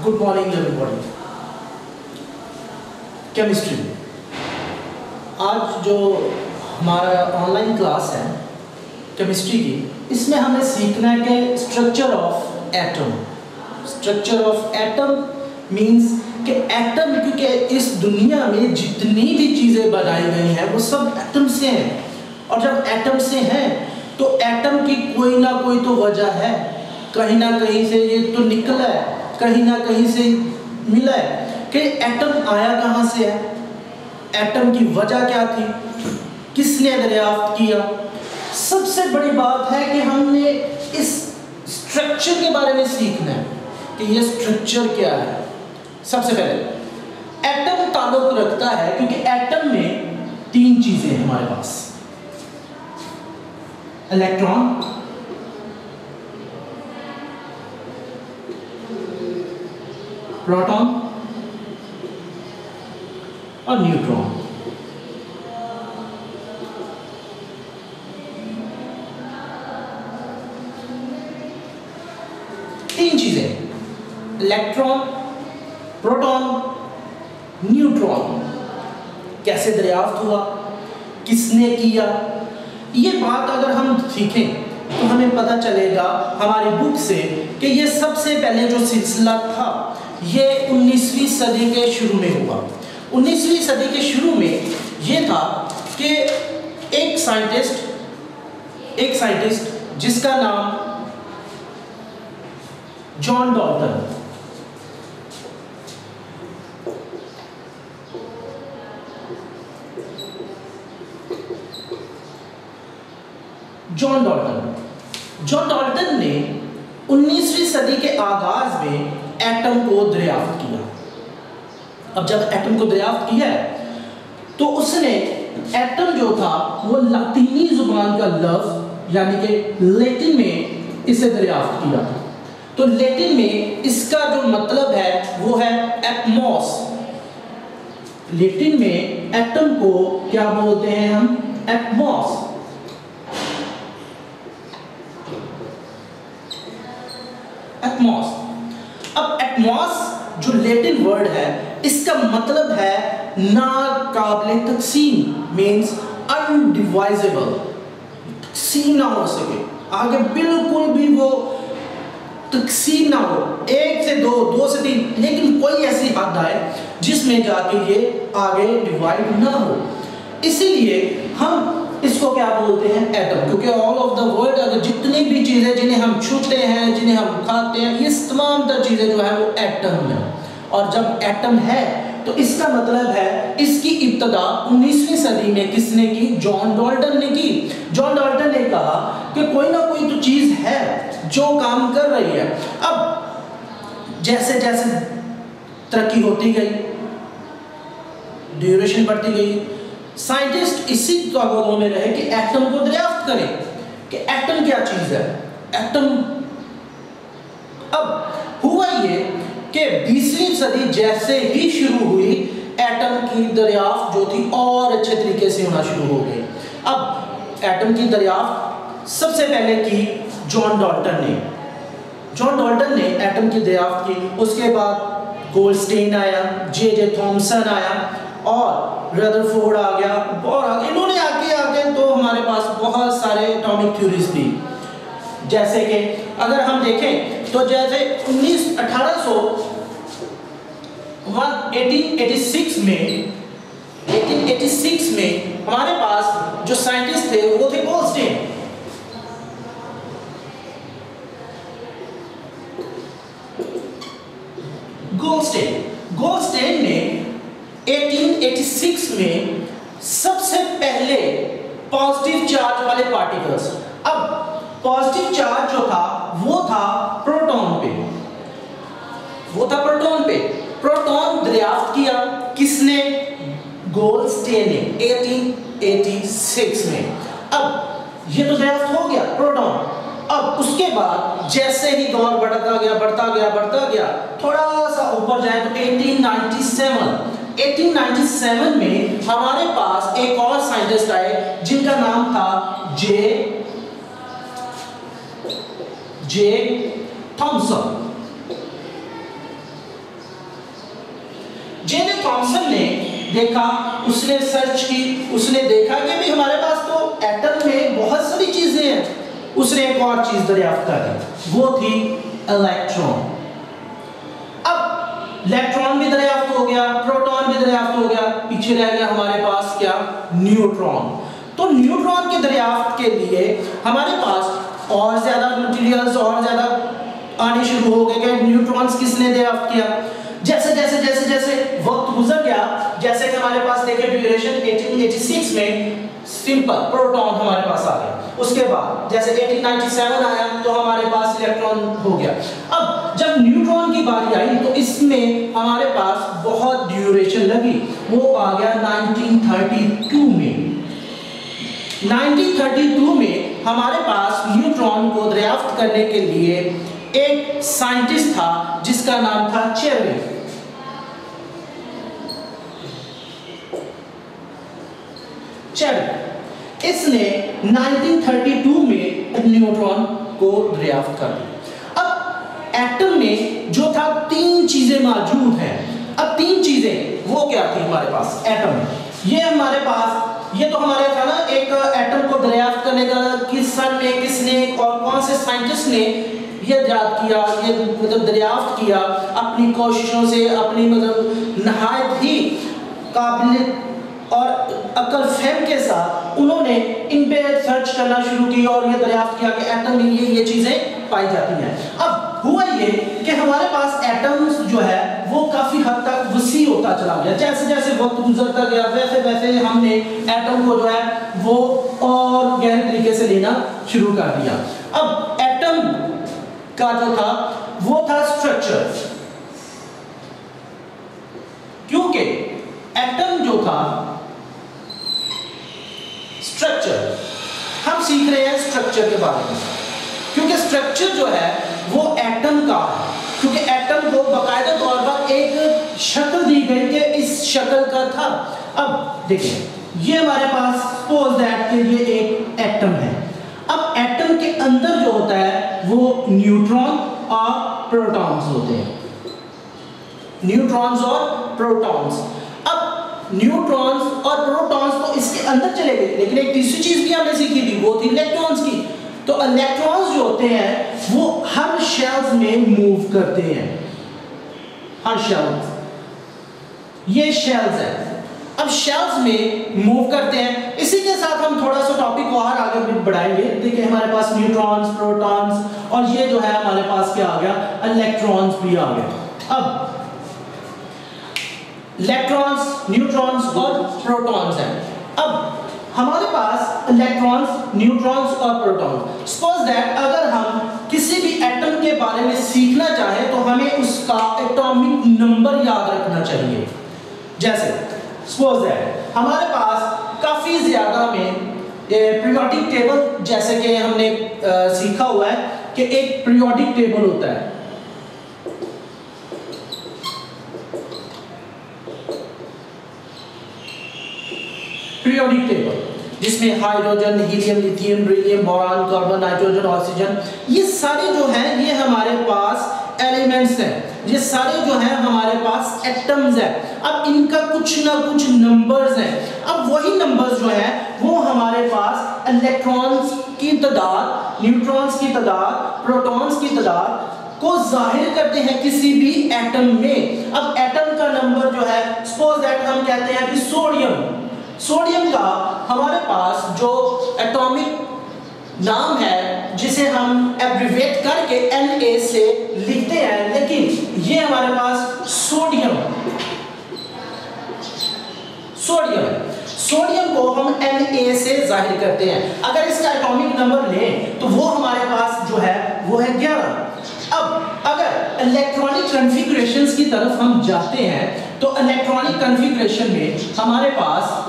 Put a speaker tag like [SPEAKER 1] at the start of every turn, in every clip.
[SPEAKER 1] Good morning everybody. Chemistry आज जो हमारा ऑनलाइन क्लास है केमिस्ट्री की, इसमें हमें सीखना है कि structure of atom. Structure of atom means कि एटम, क्योंकि इस दुनिया में जितनी भी चीज़ें बनाई गई हैं वो सब एटम से हैं, और जब एटम से हैं तो एटम की कोई ना कोई तो वजह है, कहीं ना कहीं से ये तो निकला है, कहीं ना कहीं से मिला है कि एटम आया कहाँ से है, एटम की वजह क्या थी, किसने दरियाफ्त किया। सबसे बड़ी बात है कि हमने इस स्ट्रक्चर के बारे में सीखना है कि ये स्ट्रक्चर क्या है। सबसे पहले एटम ताल्लुक रखता है, क्योंकि एटम में तीन चीजें हैं हमारे पास, इलेक्ट्रॉन, प्रोटॉन और न्यूट्रॉन। तीन चीजें, इलेक्ट्रॉन, प्रोटॉन, न्यूट्रॉन। कैसे दरियाफ्त हुआ, किसने किया, ये बात अगर हम सीखें तो हमें पता चलेगा हमारी बुक से कि ये सबसे पहले जो सिलसिला था ये 19वीं सदी के शुरू में हुआ। 19वीं सदी के शुरू में ये था कि एक साइंटिस्ट जिसका नाम जॉन डॉल्टन, जॉन डॉल्टन ने 19वीं सदी के आगाज में एटम को दरियाफ्त किया। अब जब एटम को दरियाफ्त किया तो उसने एटम जो था वो लतीनी जुबान का लफ्ज यानी कि लैटिन में इसे दरियाफ्त किया। तो लैटिन में इसका जो मतलब है वो है एटमॉस। लैटिन में एटम को क्या बोलते हैं हम, एटमॉस। एटमॉस। अब एटमॉस जो लैटिन वर्ड है इसका मतलब है नाकाबिले तकसीम, मीन्स अनडिवाइजेबल, तकसीम ना हो सके, आगे बिल्कुल भी वो तकसीम ना हो, एक से दो, दो से तीन, लेकिन कोई ऐसी हद आए जिसमें जाके ये आगे डिवाइड ना हो। इसीलिए हम इसको क्या बोलते हैं, एटम। क्योंकि ऑल ऑफ द वर्ल्ड अगर जितनी भी चीज़ें जिन्हें हम छूते हैं, जिन्हें हम खाते हैं, ये तमाम तर चीज़ें जो है वो एटम है। और जब एटम है तो इसका मतलब है इसकी इब्तदा 19वीं सदी में किसने की, जॉन डॉल्टन ने की। जॉन डॉल्टन ने कहा कि कोई ना कोई तो चीज़ है जो काम कर रही है। अब जैसे जैसे तरक्की होती गई, ड्यूरेशन बढ़ती गई, साइंटिस्ट इसी तौर में रहे कि एटम को दरियाफ्त करें कि एटम क्या चीज है, एटम। अब हुआ ये कि 20वीं सदी जैसे ही शुरू हुई, एटम की दरियाफ्त जो थी और अच्छे तरीके से होना शुरू हो गई। अब एटम की दरियाफ्त सबसे पहले की जॉन डॉल्टन ने। जॉन डॉल्टन ने एटम की दरियाफ्त की, उसके बाद गोल्डस्टीन आया, जे थॉमसन आया और रदरफोर्ड आ गया, और इन्होंने आगे तो हमारे पास बहुत सारे एटॉमिक थ्योरीज थी। जैसे कि अगर हम देखें तो जैसे 1886 में हमारे पास जो साइंटिस्ट थे वो थे गोल्डस्टीन। गोल्डस्टीन ने 1886 में सबसे पहले पॉजिटिव चार्ज वाले पार्टिकल्स, अब पॉजिटिव चार्ज जो था वो था प्रोटॉन पे, प्रोटॉन दरियाफ्त किया किसने, गोल्डस्टीन ने 1886 में। अब ये तो दरियाफ्त हो गया प्रोटॉन। अब उसके बाद जैसे ही दौर बढ़ता गया, थोड़ा सा ऊपर जाए तो 1897 में हमारे पास एक और साइंटिस्ट आए जिनका नाम था जे थॉमसन। जे थॉमसन ने देखा, उसने सर्च की, उसने देखा कि भी हमारे पास तो एटम में बहुत सारी चीजें हैं। उसने एक और चीज दरियाफ्त कर दी, वो थी इलेक्ट्रॉन। अब इलेक्ट्रॉन भी दरियाफ्त हो गया, प्रोटॉन भी दरियाफ्त हो गया, पीछे रह गया हमारे पास क्या, न्यूट्रॉन। तो न्यूट्रॉन के दरियाफ्त के लिए हमारे पास और ज्यादा मटेरियल्स और ज्यादा आने शुरू हो गए कि न्यूट्रॉन्स किसने दरियाफ्त किया। जैसे जैसे जैसे जैसे वक्त गुजर गया, जैसे कि हमारे पास देखिए ड्यूरेशन 1886 में सिंपल प्रोटॉन हमारे पास आ गया। उसके बाद जैसे 1897 आया तो हमारे पास इलेक्ट्रॉन हो गया। अब जब न्यूट्रॉन की बारी आई तो इसमें हमारे पास बहुत ड्यूरेशन लगी, वो आ गया 1932 में। 1932 में हमारे पास न्यूट्रॉन को दरियाफ्त करने के लिए एक साइंटिस्ट था जिसका नाम था चेरविक। इसने 1932 में न्यूट्रॉन को दरियाफ्त कर दिया। अब एटम में जो था तीन चीजें मौजूद हैं। अब तीन चीजें वो क्या थी हमारे पास एटम में, ये हमारे पास, ये तो हमारे था ना एक एटम को दरियाफ्त करने का किस सन ने, किसने और कौन से साइंटिस्ट ने ये याद किया, ये मतलब दरियाफ्त किया अपनी कोशिशों से, अपनी मतलब नहायत ही काबिल और अकल फहम के साथ उन्होंने इन पे सर्च करना शुरू की और ये दरियाफ्त किया कि एटम में ये चीजें पाई जाती हैं। अब हुआ ये कि हमारे पास एटम्स जो है वो काफी हद तक वसी होता चला गया। जैसे जैसे वक्त गुजरता गया वैसे वैसे हमने एटम को जो है वो और गहरे तरीके से लेना शुरू कर दिया। अब एटम का जो था वो था स्ट्रक्चर, क्योंकि एटम जो था स्ट्रक्चर, हम सीख रहे हैं स्ट्रक्चर के बारे में, क्योंकि स्ट्रक्चर जो है वो एटम का है, क्योंकि एटम को बाकायदा तौर पर एक शक्ल दी गई कि इस शक्ल का था। अब देखिए ये हमारे पास सपोज दैट के ये एक एटम है। अब एटम के अंदर जो होता है वो न्यूट्रॉन और प्रोटॉन्स होते हैं, न्यूट्रॉन्स और प्रोटॉन्स। न्यूट्रॉन्स और प्रोटॉन्स तो इसके अंदर चले गए, लेकिन एक तीसरी चीज भी हमने सीखी थी, वो थी इलेक्ट्रॉन्स की। तो इलेक्ट्रॉन्स जो होते हैं वो हर शेल्स में मूव करते हैं, हर शेल्स, ये शेल्स है। अब शेल्स में मूव करते हैं। इसी के साथ हम थोड़ा सा टॉपिक को और आगे बढ़ाएंगे। देखिए हमारे पास न्यूट्रॉन्स, प्रोटॉन्स और ये जो है हमारे पास क्या आ गया, इलेक्ट्रॉन्स भी आ गए। अब इलेक्ट्रॉन्स, न्यूट्रॉन्स और प्रोटॉन्स हैं। अब हमारे पास इलेक्ट्रॉन्स, न्यूट्रॉन्स और प्रोटॉन्स, सपोज दैट अगर हम किसी भी एटम के बारे में सीखना चाहें तो हमें उसका एटॉमिक नंबर याद रखना चाहिए। जैसे सपोज दैट हमारे पास काफी ज्यादा में पीरियोडिक टेबल, जैसे कि हमने सीखा हुआ है कि एक पीरियोडिक टेबल होता है। पीरियोडिक टेबल जिसमें hydrogen, helium, lithium, beryllium, boron, carbon, nitrogen, oxygen, ये सारे जो हैं ये हमारे पास एलिमेंट्स हैं, ये सारे जो हैं हमारे पास एटम्स हैं। अब इनका कुछ ना कुछ नंबर्स हैं। अब वही नंबर्स जो हैं वो हमारे पास इलेक्ट्रॉन्स की तादाद, न्यूट्रॉन्स की तादाद, प्रोटॉन्स की तादाद को जाहिर करते हैं किसी भी एटम में। अब एटम का नंबर जो है, सपोज दैट हम कहते हैं कि सोडियम का हमारे पास जो एटॉमिक नाम है जिसे हम एब्रिवेट करके Na से लिखते हैं, लेकिन ये हमारे पास सोडियम को हम Na से जाहिर करते हैं। अगर इसका एटॉमिक नंबर लें तो वो हमारे पास जो है वो है 11। अब अगर इलेक्ट्रॉनिक कॉन्फ़िगरेशंस की तरफ हम जाते हैं तो इलेक्ट्रॉनिक कॉन्फ़िगरेशन में हमारे पास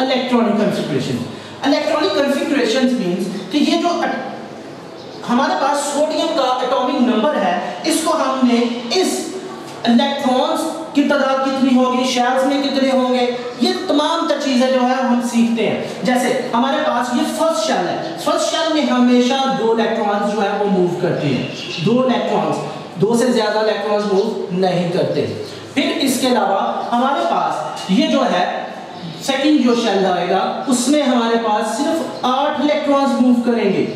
[SPEAKER 1] इलेक्ट्रॉनिक कॉन्फ़िगरेशंस मींस कि ये जो हमारे पास सोडियम का एटॉमिक नंबर है इसको हमने इस इलेक्ट्रॉन्स की तादाद कितनी होगी, शेल्स में कितने होंगे, ये तमाम चीजें जो है हम सीखते हैं। जैसे हमारे पास ये फर्स्ट शेल है, फर्स्ट शेल में हमेशा 2 इलेक्ट्रॉन्स जो है वो मूव करते हैं, 2 इलेक्ट्रॉन्स, 2 से ज्यादा इलेक्ट्रॉन्स मूव नहीं करते। फिर इसके अलावा हमारे पास ये जो है सेकंड जो शेल आएगा उसमें हमारे पास सिर्फ 8 इलेक्ट्रॉन्स मूव करेंगे,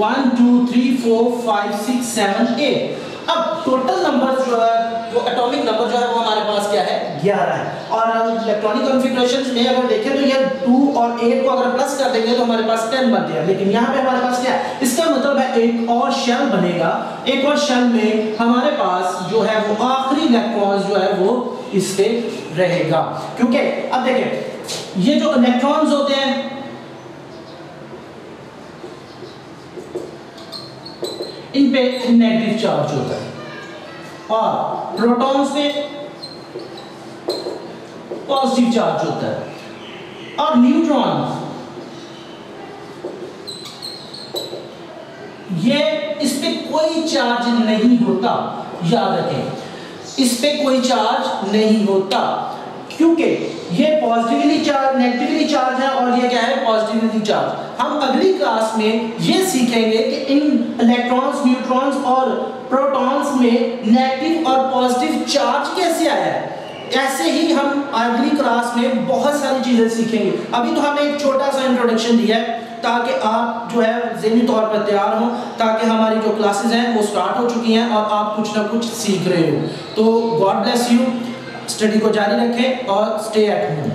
[SPEAKER 1] 1 2 3 4 5 6 7 8। अब टोटल नंबर जो है वो एटॉमिक नंबर जो है वो हमारे पास क्या है, 11 है। और इलेक्ट्रॉनिक कॉन्फ़िगरेशन में अगर देखें तो ये 2 और 8 को अगर प्लस कर देंगे तो हमारे पास 10 बनते हैं, लेकिन यहाँ पे हमारे पास क्या है, इसका मतलब है एक और शेल बनेगा, एक और शेल में हमारे पास जो है वो आखिरी इलेक्ट्रॉन जो है वो इस पे रहेगा। क्योंकि अब देखें ये जो इलेक्ट्रॉन्स होते हैं इन पे नेगेटिव चार्ज होता है और प्रोटॉन्स पे पॉजिटिव चार्ज होता है, और न्यूट्रॉन्स ये इस पे कोई चार्ज नहीं होता, याद रखें इस पे कोई चार्ज नहीं होता, क्योंकि ये पॉजिटिवली चार्ज नेगेटिवली चार्ज है और ये क्या है, पॉजिटिवली चार्ज। हम अगली क्लास में ये सीखेंगे कि इन इलेक्ट्रॉन्स, न्यूट्रॉन्स और प्रोटॉन्स में नेगेटिव और पॉजिटिव चार्ज कैसे आया है। ऐसे ही हम अगली क्लास में बहुत सारी चीजें सीखेंगे। अभी तो हमने एक छोटा सा इंट्रोडक्शन दिया है ताकि आप जो है ज़हनी तौर पर तैयार हो, ताकि हमारी जो क्लासेस हैं वो स्टार्ट हो चुकी हैं और आप कुछ ना कुछ सीख रहे हो। तो गॉड ब्लेस यू, स्टडी को जारी रखें और स्टे एट होम।